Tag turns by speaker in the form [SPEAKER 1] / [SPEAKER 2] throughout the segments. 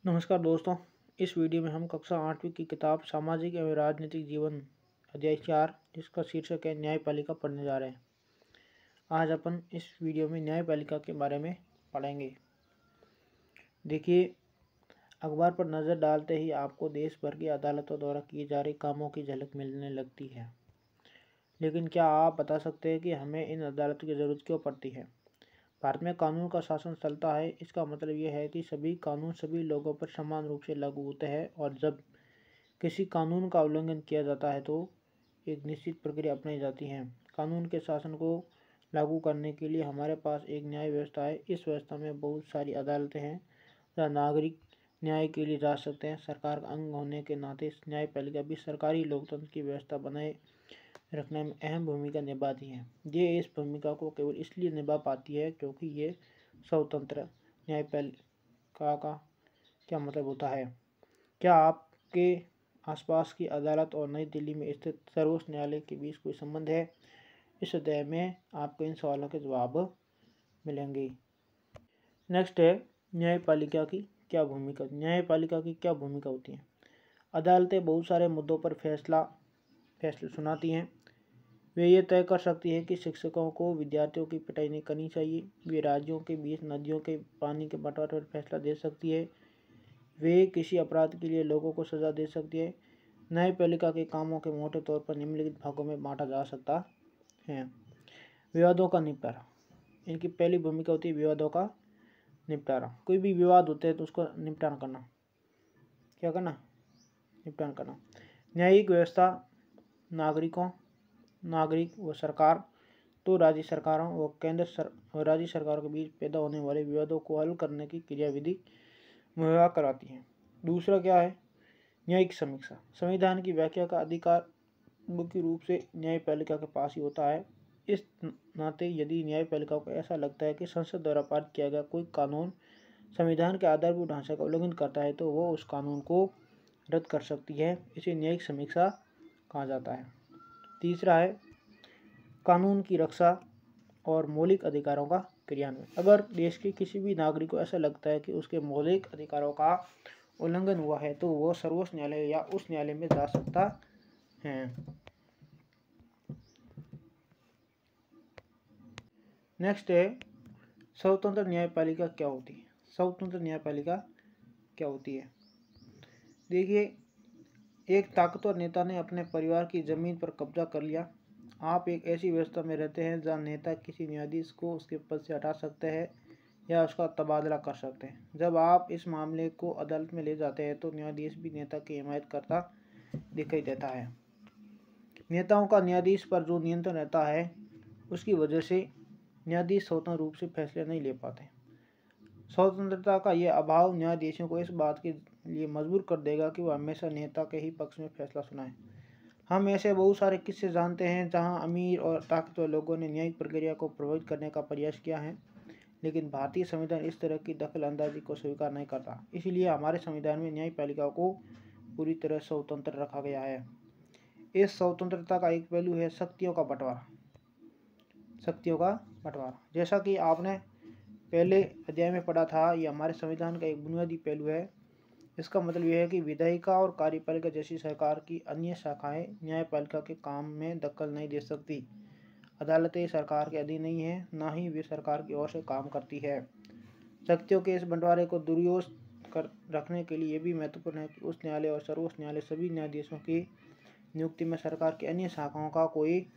[SPEAKER 1] नमस्कार दोस्तों। इस वीडियो में हम कक्षा 8वीं की किताब सामाजिक एवं राजनीतिक जीवन अध्याय 4 जिसका शीर्षक है न्यायपालिका पढ़ने जा रहे हैं। आज अपन इस वीडियो में न्यायपालिका के बारे में पढ़ेंगे। देखिए, अखबार पर नज़र डालते ही आपको देश भर की अदालतों द्वारा किए जा रहे कामों की झलक मिलने लगती है, लेकिन क्या आप बता सकते हैं कि हमें इन अदालतों की ज़रूरत क्यों पड़ती है? भारत में कानून का शासन चलता है। इसका मतलब यह है कि सभी कानून सभी लोगों पर समान रूप से लागू होते हैं और जब किसी कानून का उल्लंघन किया जाता है तो एक निश्चित प्रक्रिया अपनाई जाती है। कानून के शासन को लागू करने के लिए हमारे पास एक न्याय व्यवस्था है। इस व्यवस्था में बहुत सारी अदालतें हैं जहाँ नागरिक न्याय के लिए जा सकते हैं। सरकार का अंग होने के नाते न्यायपालिका भी सरकारी लोकतंत्र की व्यवस्था बनाए रखने में अहम भूमिका निभाती है। ये इस भूमिका को केवल इसलिए निभा पाती है क्योंकि ये स्वतंत्र। न्यायपालिका का क्या मतलब होता है? क्या आपके आसपास की अदालत और नई दिल्ली में स्थित सर्वोच्च न्यायालय के बीच कोई संबंध है? इस अध्याय में आपको इन सवालों के जवाब मिलेंगे। नेक्स्ट है न्यायपालिका की क्या भूमिका। न्यायपालिका की क्या भूमिका होती है? अदालतें बहुत सारे मुद्दों पर फैसले सुनाती हैं। वे ये तय कर सकती है कि शिक्षकों को विद्यार्थियों की पिटाई नहीं करनी चाहिए। वे राज्यों के बीच नदियों के पानी के बंटवारे पर फैसला दे सकती है। वे किसी अपराध के लिए लोगों को सजा दे सकती है। न्यायपालिका के कामों के मोटे तौर पर निम्नलिखित भागों में बांटा जा सकता है। विवादों का निपटारा। इनकी पहली भूमिका होती है विवादों का निपटारा। कोई भी विवाद होते हैं तो उसको निपटान करना। क्या करना? निपटान करना। न्यायिक व्यवस्था नागरिक व सरकार, तो राज्य सरकारों व और राज्य सरकारों के बीच पैदा होने वाले विवादों को हल करने की क्रियाविधि मुहैया कराती है। दूसरा क्या है? न्यायिक समीक्षा। संविधान की व्याख्या का अधिकार मुख्य रूप से न्यायपालिका के पास ही होता है। इस नाते यदि न्यायपालिका को ऐसा लगता है कि संसद द्वारा पारित किया गया कोई कानून संविधान के आधारभूत ढांचे का उल्लंघन करता है तो वह उस कानून को रद्द कर सकती है। इसे न्यायिक समीक्षा कहा जाता है। तीसरा है कानून की रक्षा और मौलिक अधिकारों का क्रियान्वयन। अगर देश के किसी भी नागरिक को ऐसा लगता है कि उसके मौलिक अधिकारों का उल्लंघन हुआ है तो वो सर्वोच्च न्यायालय या उस न्यायालय में जा सकता है। नेक्स्ट है स्वतंत्र न्यायपालिका क्या होती है। स्वतंत्र न्यायपालिका क्या होती है? देखिए, एक ताकतवर नेता ने अपने परिवार की जमीन पर कब्जा कर लिया। आप एक ऐसी व्यवस्था में रहते हैं जहां नेता किसी न्यायाधीश को उसके पद से हटा सकते हैं या उसका तबादला कर सकते हैं। जब आप इस मामले को अदालत में ले जाते हैं तो न्यायाधीश भी नेता की हिमायत करता दिखाई देता है। नेताओं का न्यायाधीश पर जो नियंत्रण रहता है उसकी वजह से न्यायाधीश स्वतंत्र रूप से फैसले नहीं ले पाते। स्वतंत्रता का यह अभाव न्यायाधीशों को इस बात के लिए मजबूर कर देगा कि वह हमेशा नेता के ही पक्ष में फैसला सुनाएं। हम ऐसे बहुत सारे किस्से जानते हैं जहां अमीर और ताकतवर लोगों ने न्यायिक प्रक्रिया को प्रभावित करने का प्रयास किया है, लेकिन भारतीय संविधान इस तरह की दखल अंदाजी को स्वीकार नहीं करता। इसलिए हमारे संविधान में न्यायपालिका को पूरी तरह स्वतंत्र रखा गया है। इस स्वतंत्रता का एक पहलू है शक्तियों का बंटवारा। जैसा कि आपने पहले अध्याय में पढ़ा था, यह हमारे संविधान का एक बुनियादी पहलू है। इसका मतलब यह है कि विधायिका और कार्यपालिका जैसी सरकार की अन्य शाखाएं न्यायपालिका के काम में दखल नहीं दे सकती। अदालतें सरकार के अधीन नहीं है, ना ही वे सरकार की ओर से काम करती है। शक्तियों के इस बंटवारे को दुरुपयोग कर रखने के लिए यह भी महत्वपूर्ण है कि उस न्यायालय और सर्वोच्च न्यायालय सभी न्यायाधीशों की नियुक्ति में सरकार की अन्य शाखाओं का कोई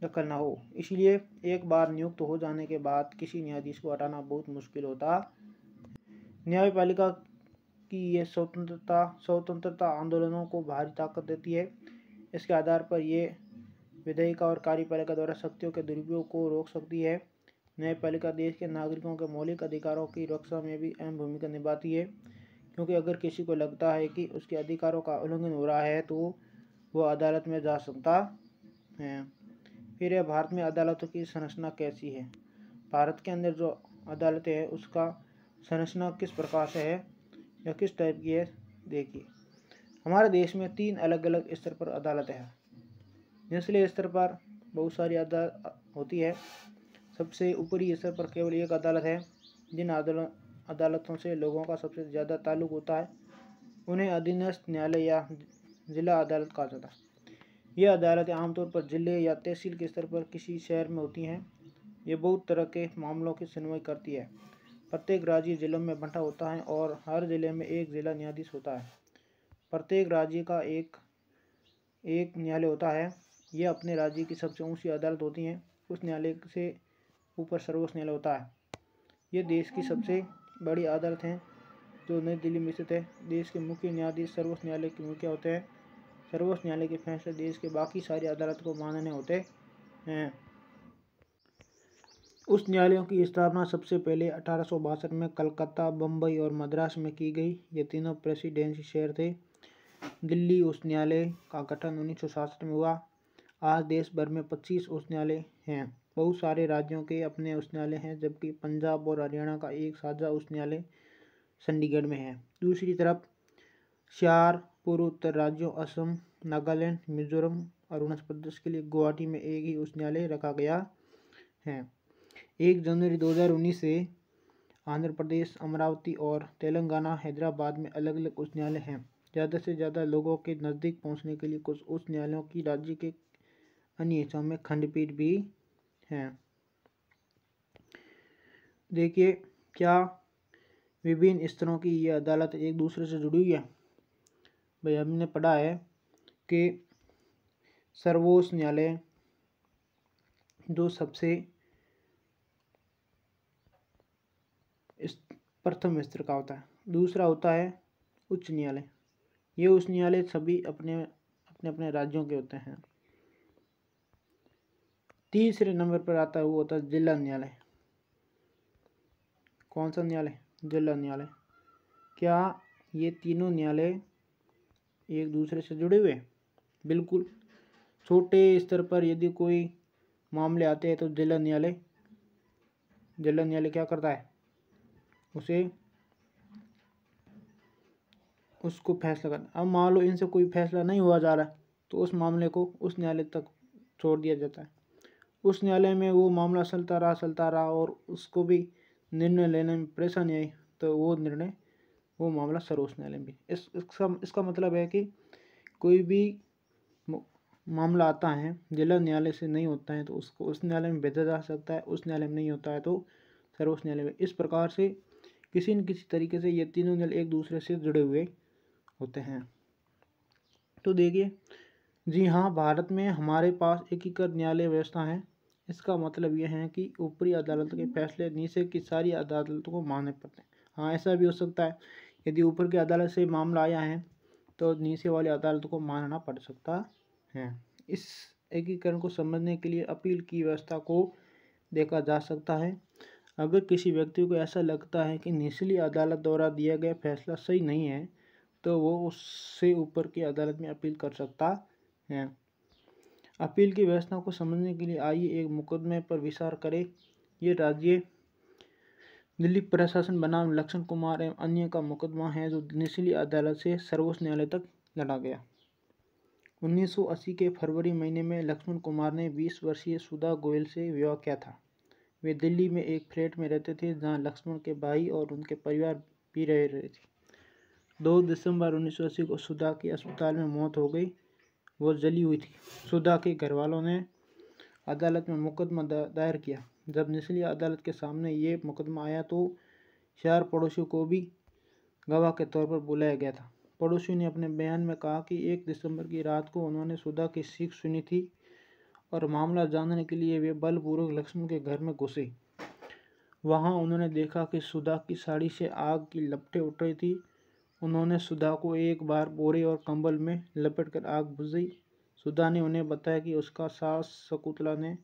[SPEAKER 1] दखल न हो। इसलिए एक बार नियुक्त हो जाने के बाद किसी न्यायाधीश को हटाना बहुत मुश्किल होता। न्यायपालिका की यह स्वतंत्रता आंदोलनों को भारी ताकत देती है। इसके आधार पर ये विधायिका और कार्यपालिका द्वारा शक्तियों के दुरुपयोग को रोक सकती है। न्यायपालिका देश के नागरिकों के मौलिक अधिकारों की रक्षा में भी अहम भूमिका निभाती है, क्योंकि अगर किसी को लगता है कि उसके अधिकारों का उल्लंघन हो रहा है तो वह अदालत में जा सकता है। फिर यह भारत में अदालतों की संरचना कैसी है? भारत के अंदर जो अदालतें हैं उसका संरचना किस प्रकार से है या किस टाइप की है? देखिए, हमारे देश में 3 अलग अलग स्तर पर अदालतें हैं। निचले स्तर पर बहुत सारी अदालत होती है। सबसे ऊपरी स्तर पर केवल एक अदालत है। जिन अदालतों से लोगों का सबसे ज़्यादा ताल्लुक होता है उन्हें अधीनस्थ न्यायालय या जिला अदालत कहा जाता है। ये अदालतें आमतौर पर जिले या तहसील के स्तर पर किसी शहर में होती हैं। ये बहुत तरह के मामलों की सुनवाई करती है। प्रत्येक राज्य जिलों में बंटा होता है और हर जिले में एक जिला न्यायाधीश होता है। प्रत्येक राज्य का एक न्यायालय होता है। यह अपने राज्य की सबसे ऊंची अदालत होती है। उस न्यायालय से ऊपर सर्वोच्च न्यायालय होता है। ये देश की सबसे बड़ी अदालत है जो नई दिल्ली में स्थित है। देश के मुख्य न्यायाधीश सर्वोच्च न्यायालय के मुखिया होते हैं। सर्वोच्च न्यायालय के फैसले देश के बाकी सारी अदालत को मानने होते हैं। उस न्यायालयों की स्थापना सबसे पहले 1862 में कलकत्ता, बम्बई और मद्रास में की गई। ये तीनों प्रेसिडेंसी शहर थे। दिल्ली उच्च न्यायालय का गठन 1966 में हुआ। आज देश भर में 25 उच्च न्यायालय हैं। बहुत सारे राज्यों के अपने उच्च न्यायालय हैं, जबकि पंजाब और हरियाणा का एक साझा उच्च न्यायालय चंडीगढ़ में है। दूसरी तरफ 4 पूर्वोत्तर राज्यों असम, नागालैंड, मिजोरम, अरुणाचल प्रदेश के लिए गुवाहाटी में एक ही उच्च न्यायालय रखा गया है। 1 जनवरी 2019 से आंध्र प्रदेश, अमरावती और तेलंगाना, हैदराबाद में अलग अलग उच्च न्यायालय हैं। ज़्यादा से ज़्यादा लोगों के नज़दीक पहुंचने के लिए कुछ उच्च न्यायालयों की राज्य के अन्य हिस्सों में खंडपीठ भी हैं। देखिए क्या विभिन्न स्तरों की ये अदालत एक दूसरे से जुड़ी हुई है। भाई हमने पढ़ा है कि सर्वोच्च न्यायालय जो सबसे प्रथम स्तर का होता है। दूसरा होता है उच्च न्यायालय। ये उच्च न्यायालय सभी अपने अपने राज्यों के होते हैं। तीसरे नंबर पर आता है वो होता है जिला न्यायालय। कौन सा न्यायालय? जिला न्यायालय। क्या ये तीनों न्यायालय एक दूसरे से जुड़े हुए? बिल्कुल। छोटे स्तर पर यदि कोई मामले आते हैं तो जिला न्यायालय क्या करता है? उसको फैसला करना। अब मान लो इनसे कोई फैसला नहीं हुआ जा रहा है तो उस मामले को उस न्यायालय तक छोड़ दिया जाता है। उस न्यायालय में वो मामला चलता रहा और उसको भी निर्णय लेने में परेशानी आई तो वो मामला सर्वोच्च न्यायालय में। इसका मतलब है कि कोई भी मामला आता है जिला न्यायालय से नहीं होता है तो उसको उस न्यायालय में भेजा जा सकता है। उस न्यायालय में नहीं होता है तो सर्वोच्च न्यायालय में। इस प्रकार से किसी न किसी तरीके से ये तीनों न्यायालय एक दूसरे से जुड़े हुए होते हैं। तो देखिए जी हाँ, भारत में हमारे पास एकीकृत न्यायालय व्यवस्था है। इसका मतलब यह है कि ऊपरी अदालत के फैसले नीचे की सारी अदालतों को मानने पड़ते हैं। हाँ, ऐसा भी हो सकता है यदि ऊपर की अदालत से मामला आया है तो नीचे वाली अदालत को मानना पड़ सकता है। इस एकीकरण को समझने के लिए अपील की व्यवस्था को देखा जा सकता है। अगर किसी व्यक्ति को ऐसा लगता है कि निचली अदालत द्वारा दिया गया फैसला सही नहीं है तो वो उससे ऊपर की अदालत में अपील कर सकता है। अपील की व्यवस्था को समझने के लिए आइए एक मुकदमे पर विचार करें। ये राज्य दिल्ली प्रशासन बनाम लक्ष्मण कुमार एवं अन्य का मुकदमा है जो निचली अदालत से सर्वोच्च न्यायालय तक लड़ा गया। 1980 के फरवरी महीने में लक्ष्मण कुमार ने 20 वर्षीय सुधा गोयल से विवाह किया था। वे दिल्ली में एक फ्लैट में रहते थे जहां लक्ष्मण के भाई और उनके परिवार भी रह रहे थे। 2 दिसंबर 1980 को सुधा की अस्पताल में मौत हो गई। वो जली हुई थी। सुधा के घर वालों ने अदालत में मुकदमा दायर किया। जब निचली अदालत के सामने ये मुकदमा आया तो 4 पड़ोसियों को भी गवाह के तौर पर बुलाया गया था। पड़ोसियों ने अपने बयान में कहा कि 1 दिसंबर की रात को उन्होंने सुधा की चीख सुनी थी और मामला जानने के लिए वे बलपूर्वक लक्ष्मण के घर में घुसे। वहां उन्होंने देखा कि सुधा की साड़ी से आग की लपटें उठ रही थी। उन्होंने सुधा को एक बार बोरे और कंबल में लपेटकर आग बुझाई। सुधा ने उन्हें बताया कि उसका सास शकुंतला ने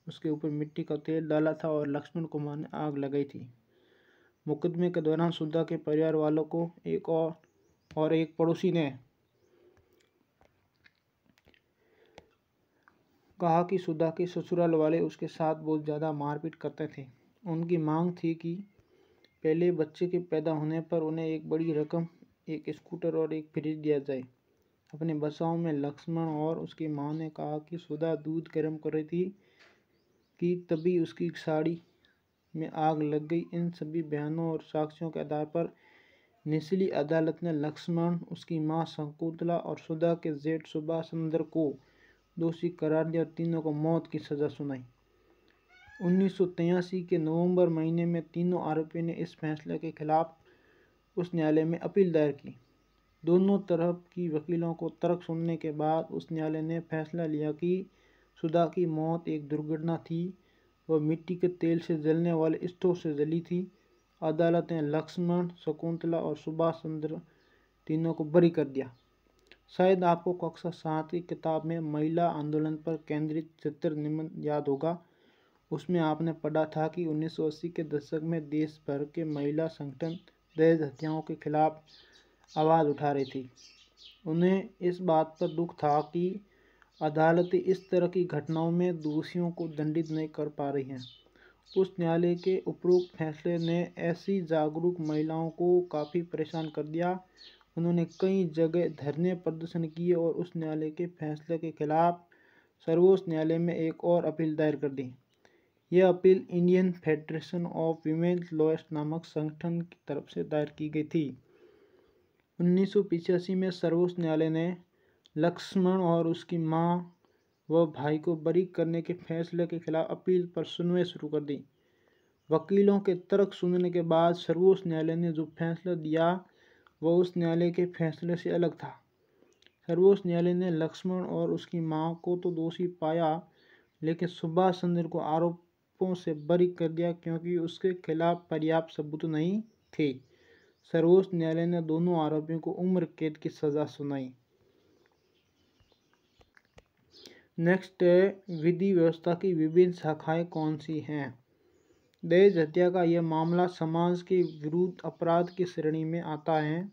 [SPEAKER 1] उसके ऊपर मिट्टी का तेल डाला था और लक्ष्मण कुमार ने आग लगाई थी। मुकदमे के दौरान सुधा के परिवार वालों को एक पड़ोसी ने कहा कि सुधा के ससुराल वाले उसके साथ बहुत ज़्यादा मारपीट करते थे। उनकी मांग थी कि पहले बच्चे के पैदा होने पर उन्हें एक बड़ी रकम, एक स्कूटर और एक फ्रिज दिया जाए। अपने बचाव में लक्ष्मण और उसकी मां ने कहा कि सुधा दूध गर्म कर रही थी कि तभी उसकी साड़ी में आग लग गई। इन सभी बयानों और साक्ष्यों के आधार पर निचली अदालत ने लक्ष्मण, उसकी मां शकुंतला और सुधा के जेठ सुभाष चंद्र को दोषी करार दिया और तीनों को मौत की सजा सुनाई। 1983 के नवंबर महीने में तीनों आरोपियों ने इस फैसले के खिलाफ उस न्यायालय में अपील दायर की। दोनों तरफ की वकीलों को तर्क सुनने के बाद उस न्यायालय ने फैसला लिया कि सुधा की मौत एक दुर्घटना थी, वह मिट्टी के तेल से जलने वाले स्टोव से जली थी। अदालत ने लक्ष्मण, शकुंतला और सुभाष चंद्र तीनों को बरी कर दिया। शायद आपको कक्षा 7 की किताब में महिला आंदोलन पर केंद्रित चित्र निबंध याद होगा। उसमें आपने पढ़ा था कि 1980 के दशक में देश भर के महिला संगठन दहेज हत्याओं के खिलाफ आवाज़ उठा रही थी। उन्हें इस बात पर दुख था कि अदालतें इस तरह की घटनाओं में दोषियों को दंडित नहीं कर पा रही हैं। उस न्यायालय के उपरोक्त फैसले ने ऐसी जागरूक महिलाओं को काफ़ी परेशान कर दिया। उन्होंने कई जगह धरने प्रदर्शन किए और उस न्यायालय के फैसले के खिलाफ सर्वोच्च न्यायालय में एक और अपील दायर कर दी। यह appeal Indian federation of women lawyers नामक संगठन की तरफ से दायर की गई थी। 1985 में सर्वोच्च न्यायालय ने लक्ष्मण और उसकी मां व भाई को बरी करने के फैसले के खिलाफ अपील पर सुनवाई शुरू कर दी। वकीलों के तर्क सुनने के बाद सर्वोच्च न्यायालय ने जो फैसला दिया वह उस न्यायालय के फैसले से अलग था। सर्वोच्च न्यायालय ने लक्ष्मण और उसकी मां को तो दोषी पाया, लेकिन सुभाष चंद्र को आरोपों से बरी कर दिया क्योंकि उसके खिलाफ पर्याप्त सबूत नहीं थे। सर्वोच्च न्यायालय ने दोनों आरोपियों को उम्र कैद की सजा सुनाई। नेक्स्ट है, विधि व्यवस्था की विभिन्न शाखाएं कौन सी हैं। दहेज हत्या का यह मामला समाज के विरुद्ध अपराध की श्रेणी में आता है।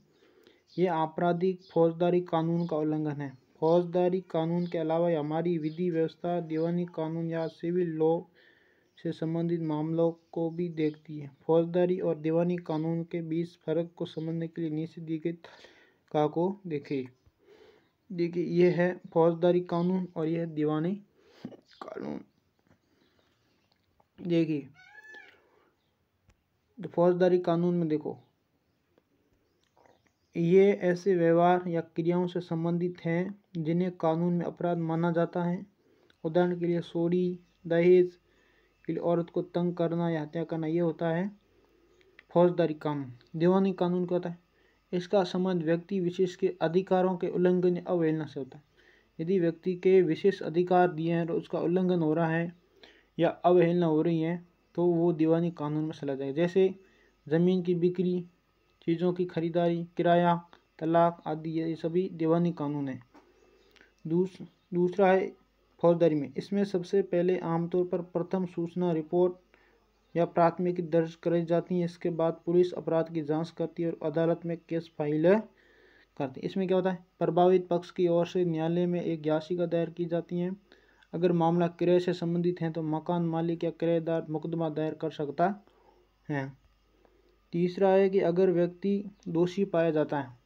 [SPEAKER 1] यह आपराधिक फौजदारी कानून का उल्लंघन है। फौजदारी कानून के अलावा हमारी विधि व्यवस्था दीवानी कानून या सिविल लॉ से संबंधित मामलों को भी देखती है। फौजदारी और दीवानी कानून के बीच फर्क को समझने के लिए नीचे दी गई तालिका को देखिए। यह है फौजदारी कानून और यह दीवानी कानून। देखिए फौजदारी कानून में देखो, ये ऐसे व्यवहार या क्रियाओं से संबंधित हैं जिन्हें कानून में अपराध माना जाता है। उदाहरण के लिए चोरी, दहेज के लिए औरत को तंग करना या हत्या करना, ये होता है फौजदारी कानून। दीवानी कानून क्या होता है? इसका संबंध व्यक्ति विशेष के अधिकारों के उल्लंघन या अवहेलना से होता है। यदि व्यक्ति के विशेष अधिकार दिए हैं और उसका उल्लंघन हो रहा है या अवहेलना हो रही है तो वो दीवानी कानून में चला जाएगा। जैसे ज़मीन की बिक्री, चीज़ों की खरीदारी, किराया, तलाक आदि, ये सभी दीवानी कानून है। दूसरा है फौजदारी में। इसमें सबसे पहले आमतौर पर प्रथम सूचना रिपोर्ट या प्राथमिकी दर्ज कराई जाती है। इसके बाद पुलिस अपराध की जांच करती है और अदालत में केस फाइल करती है। इसमें क्या होता है? प्रभावित पक्ष की ओर से न्यायालय में एक याचिका दायर की जाती है। अगर मामला किराए से संबंधित है तो मकान मालिक या किराएदार मुकदमा दायर कर सकता है। तीसरा है कि अगर व्यक्ति दोषी पाया जाता है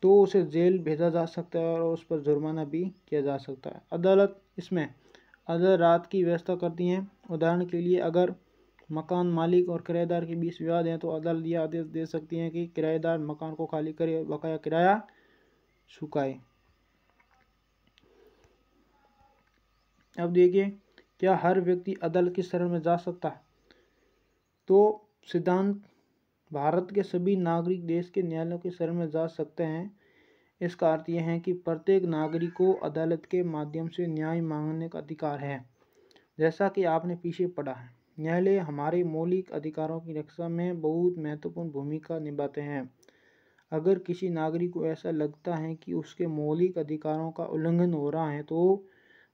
[SPEAKER 1] तो उसे जेल भेजा जा सकता है और उस पर जुर्माना भी किया जा सकता है। अदालत इसमें रात की व्यवस्था करती है। उदाहरण के लिए अगर मकान मालिक और किराएदार के बीच विवाद है तो अदालत यह आदेश दे सकती है कि किराएदार मकान को खाली करे और बकाया किराया चुकाए। अब देखिए, क्या हर व्यक्ति अदालत की शरण में जा सकता है? तो सिद्धांत भारत के सभी नागरिक देश के न्यायालयों की शरण में जा सकते हैं। इसका अर्थ यह है कि प्रत्येक नागरिक को अदालत के माध्यम से न्याय मांगने का अधिकार है। जैसा कि आपने पीछे पढ़ा है, न्यायालय हमारे मौलिक अधिकारों की रक्षा में बहुत महत्वपूर्ण भूमिका निभाते हैं। अगर किसी नागरिक को ऐसा लगता है कि उसके मौलिक अधिकारों का उल्लंघन हो रहा है तो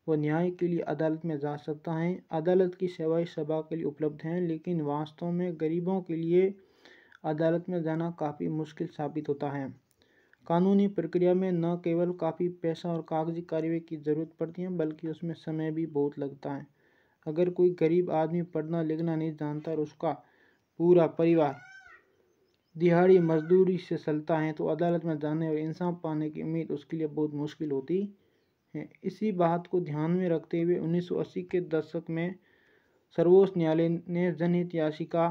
[SPEAKER 1] वह न्याय के लिए अदालत में जा सकता है। अदालत की सेवाएं सभा के लिए उपलब्ध हैं, लेकिन वास्तव में गरीबों के लिए अदालत में जाना काफ़ी मुश्किल साबित होता है। कानूनी प्रक्रिया में न केवल काफ़ी पैसा और कागजी कार्रवाई की ज़रूरत पड़ती है बल्कि उसमें समय भी बहुत लगता है। अगर कोई गरीब आदमी पढ़ना लिखना नहीं जानता और उसका पूरा परिवार दिहाड़ी मजदूरी से चलता है तो अदालत में जाने और इंसाफ पाने की उम्मीद उसके लिए बहुत मुश्किल होती है। इसी बात को ध्यान में रखते हुए 1980 के दशक में सर्वोच्च न्यायालय ने जनहित याचिका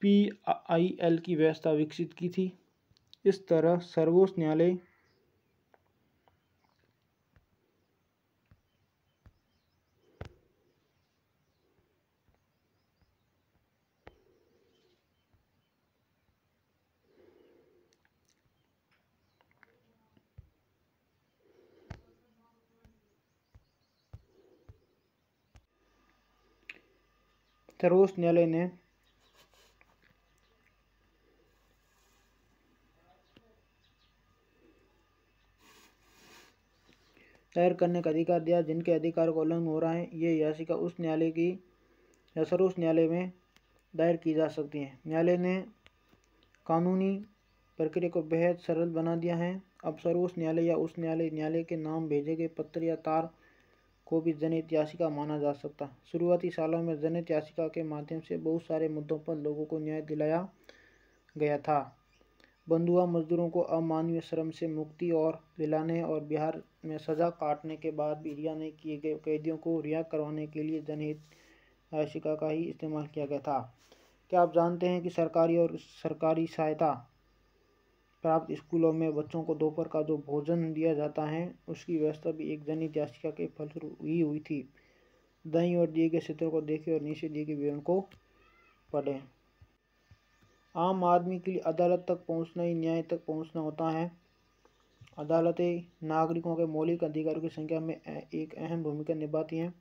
[SPEAKER 1] PIL की व्यवस्था विकसित की थी। इस तरह सर्वोच्च न्यायालय ने दायर करने का अधिकार दिया जिनके अधिकार को उल्लंघन हो रहा है। ये याचिका उस न्यायालय की या सर्वोच्च न्यायालय में दायर की जा सकती है। न्यायालय ने कानूनी प्रक्रिया को बेहद सरल बना दिया है। अब सर्वोच्च न्यायालय या उस न्यायालय के नाम भेजे गए पत्र या तार को भी जनहित याचिका माना जा सकता। शुरुआती सालों में जनहित याचिका के माध्यम से बहुत सारे मुद्दों पर लोगों को न्याय दिलाया गया था। बंधुआ मजदूरों को अमानवीय श्रम से मुक्ति और दिलाने और बिहार में सजा काटने के बाद भी रिहा नहीं किए गए कैदियों को रिहा करवाने के लिए जनहित याचिका का ही इस्तेमाल किया गया था। क्या आप जानते हैं कि सरकारी और सरकारी सहायता प्राप्त स्कूलों में बच्चों को दोपहर का जो भोजन दिया जाता है उसकी व्यवस्था भी एक जनहित याचिका के फलस्वरूप हुई थी। दाईं ओर दिए गए चित्रों को देखें और नीचे दिए गए विवरण को पढ़ें। आम आदमी के लिए अदालत तक पहुंचना ही न्याय तक पहुंचना होता है। अदालतें नागरिकों के मौलिक अधिकारों की संख्या में एक अहम भूमिका निभाती हैं।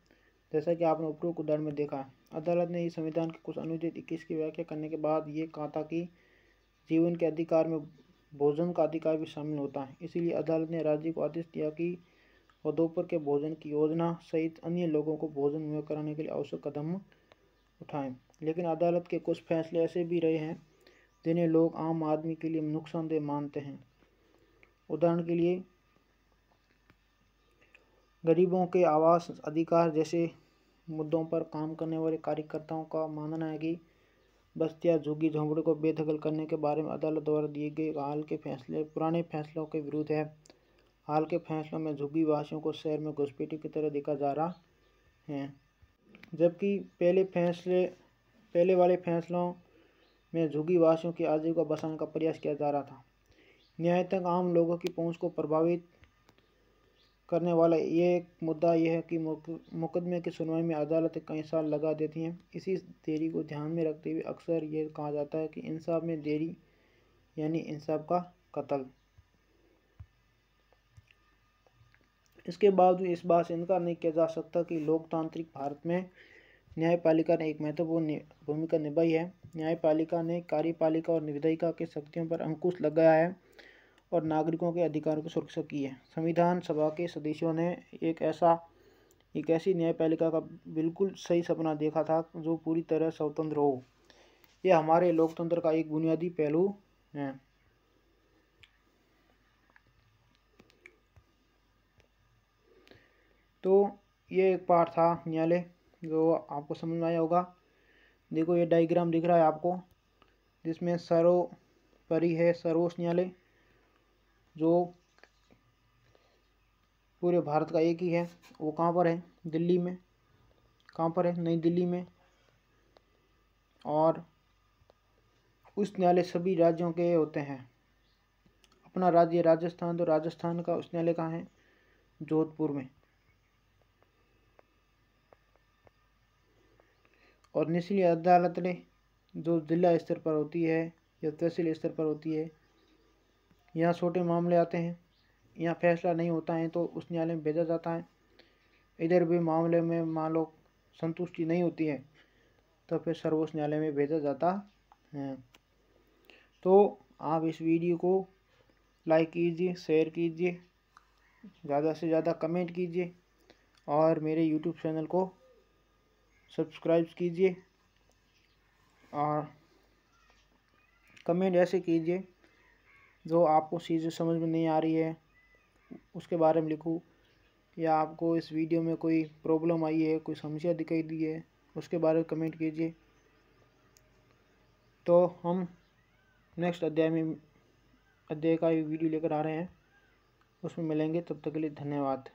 [SPEAKER 1] जैसा कि आपने उपरोक्त उदाहरण में देखा, अदालत ने इस संविधान के कुछ अनुच्छेद 21 की व्याख्या करने के बाद ये कहा था कि जीवन के अधिकार में भोजन का अधिकार भी शामिल होता है। इसीलिए अदालत ने राज्य को आदेश दिया कि वह दोपहर के भोजन की योजना सहित अन्य लोगों को भोजन मुहैया कराने के लिए आवश्यक कदम उठाएं। लेकिन अदालत के कुछ फैसले ऐसे भी रहे हैं जिन्हें लोग आम आदमी के लिए नुकसानदेह मानते हैं। उदाहरण के लिए गरीबों के आवास अधिकार जैसे मुद्दों पर काम करने वाले कार्यकर्ताओं का मानना है कि बस्तियां झुग्गी झोंपड़ों को बेदखल करने के बारे में अदालत द्वारा दिए गए हाल के फैसले पुराने फैसलों के विरुद्ध है। हाल के फैसलों में झुग्गी वासियों को शहर में घुसपैठी की तरह देखा जा रहा है, जबकि पहले वाले फैसलों में झुग्गी वासियों की आजीविका बचाने का प्रयास किया जा रहा था। न्याय तक आम लोगों की पहुंच को प्रभावित करने वाला ये मुद्दा यह है कि मुकदमे की सुनवाई में अदालतें कई साल लगा देती हैं। इसी देरी को ध्यान में रखते हुए अक्सर ये कहा जाता है कि इंसाफ में देरी यानी इंसाफ का कत्ल। इसके बावजूद इस बात से इनकार नहीं किया जा सकता कि लोकतांत्रिक भारत में न्यायपालिका ने एक महत्वपूर्ण भूमिका निभाई है। न्यायपालिका ने कार्यपालिका और विधायिका के शक्तियों पर अंकुश लगाया है और नागरिकों के अधिकारों की सुरक्षा की है। संविधान सभा के सदस्यों ने एक ऐसी न्यायपालिका का बिल्कुल सही सपना देखा था जो पूरी तरह स्वतंत्र हो। यह हमारे लोकतंत्र का एक बुनियादी पहलू है। तो ये एक पार्ट था न्यायालय जो आपको समझ में आया होगा। देखो ये डायग्राम दिख रहा है आपको, जिसमें सर्वोपरि है सर्वोच्च न्यायालय जो पूरे भारत का एक ही है। वो कहाँ पर है? दिल्ली में। कहाँ पर है? नई दिल्ली में। और उच्च न्यायालय सभी राज्यों के होते हैं। अपना राज्य राजस्थान, तो राजस्थान का उच्च न्यायालय कहाँ है? जोधपुर में। और निचली अदालतें जो जिला स्तर पर होती है या तहसील स्तर पर होती है, यहाँ छोटे मामले आते हैं, यहाँ फैसला नहीं होता है तो उस न्यायालय में भेजा जाता है। इधर भी मामले में मान लो संतुष्टि नहीं होती है तो फिर सर्वोच्च न्यायालय में भेजा जाता है। तो आप इस वीडियो को लाइक कीजिए, शेयर कीजिए, ज़्यादा से ज़्यादा कमेंट कीजिए और मेरे यूट्यूब चैनल को सब्सक्राइब कीजिए। और कमेंट ऐसे कीजिए जो आपको चीज़ें समझ में नहीं आ रही है उसके बारे में लिखूँ, या आपको इस वीडियो में कोई प्रॉब्लम आई है, कोई समस्या दिखाई दी है, उसके बारे में कमेंट कीजिए। तो हम नेक्स्ट अध्याय का वीडियो लेकर आ रहे हैं, उसमें मिलेंगे। तब तक के लिए धन्यवाद।